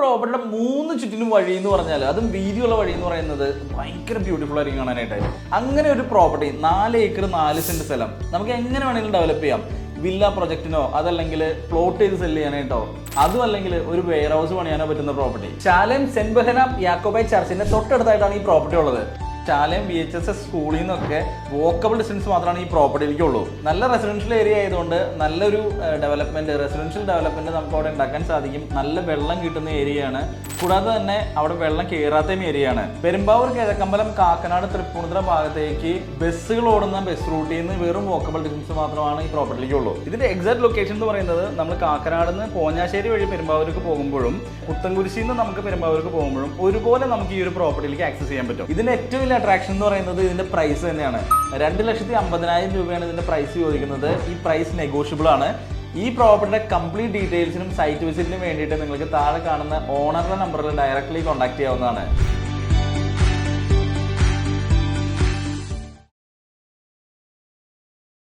പ്രോപ്പർട്ടിയുടെ 3 ചുറ്റിനും വഴി എന്ന് പറഞ്ഞാൽ അതും വീതിയുള്ള വഴി എന്ന് പറയുന്നത് ഭയങ്കര ബ്യൂട്ടിഫുൾ ആയിരിക്കും കാണാനായിട്ട്. അങ്ങനെ ഒരു പ്രോപ്പർട്ടി 4 ഏക്കർ 4 സെന്റ് സ്ഥലം നമുക്ക് എങ്ങനെ വേണമെങ്കിലും ഡെവലപ്പ് ചെയ്യാം. വില്ല പ്രൊജക്റ്റിനോ അതല്ലെങ്കിൽ പ്ലോട്ട് ചെയ്ത് സെല് ചെയ്യാനായിട്ടോ അതും അല്ലെങ്കിൽ ഒരു വെയർ ഹൗസ് പണിയാനോ പറ്റുന്ന പ്രോപ്പർട്ടി. ചാലം സെന്റ് ബെഹന യാക്കോബായ് ചർച്ചിന്റെ തൊട്ടടുത്തായിട്ടാണ് ഈ പ്രോപ്പർട്ടി ഉള്ളത്. ചാലം VHSS സ്കൂളിൽ നിന്നൊക്കെ വോക്കബിൾ ഡിസ്റ്റൻസ് മാത്രമാണ് ഈ പ്രോപ്പർട്ടിയിലേക്ക് ഉള്ളൂ. നല്ല റെസിഡൻഷ്യൽ ഏരിയ ആയതുകൊണ്ട് നല്ലൊരു റെസിഡൻഷ്യൽ ഡെവലപ്മെന്റ് നമുക്ക് അവിടെ ഉണ്ടാക്കാൻ സാധിക്കും. നല്ല വെള്ളം കിട്ടുന്ന ഏരിയയാണ്. കൂടാതെ തന്നെ അവിടെ വെള്ളം കയറാത്തയും ഏരിയയാണ്. പെരുമ്പാവൂർ, കിഴക്കമ്പലം, കാക്കനാട്, തൃപ്പൂണിത്തുറ ഭാഗത്തേക്ക് ബസ്സുകൾ ഓടുന്ന ബസ് റൂട്ടിൽ നിന്ന് വെറും വോക്കബിൾ ഡിസ്റ്റൻസ് മാത്രമാണ് ഈ പ്രോപ്പർട്ടിയിലേക്ക് ഉള്ളൂ. ഇതിന്റെ എക്സാക്ട് ലൊക്കേഷൻ എന്ന് പറയുന്നത് നമ്മൾ കാക്കനാട് നിന്ന് പോഞ്ഞാശ്ശേരി വഴി പെരുമ്പാവൂർക്ക് പോകുമ്പോഴും പുത്തൻകുരിശിൽ നിന്ന് നമുക്ക് പെരുമ്പാവൂർക്ക് പോകുമ്പോഴും ഒരുപോലെ നമുക്ക് ഈ ഒരു പ്രോപ്പർട്ടിയിലേക്ക് ആക്സസ് ചെയ്യാൻ പറ്റും. ഇതിന്റെ ഏറ്റവും വലിയ അട്രാക്ഷൻ എന്ന് പറയുന്നത് ഇതിന്റെ പ്രൈസ് തന്നെയാണ്. 2,50,000 രൂപയാണ് ഇതിന്റെ പ്രൈസ് ചോദിക്കുന്നത്. ഈ പ്രൈസ് നെഗോഷ്യബിൾ ആണ്. ഈ പ്രോപ്പർട്ടിയുടെ കംപ്ലീറ്റ് ഡീറ്റെയിൽസിനും സൈറ്റ് വിസിറ്റിനും വേണ്ടിയിട്ട് നിങ്ങൾക്ക് താഴെ കാണുന്ന ഓണറുടെ നമ്പറിൽ ഡയറക്റ്റ്ലി കോൺടാക്ട് ചെയ്യാവുന്നതാണ്.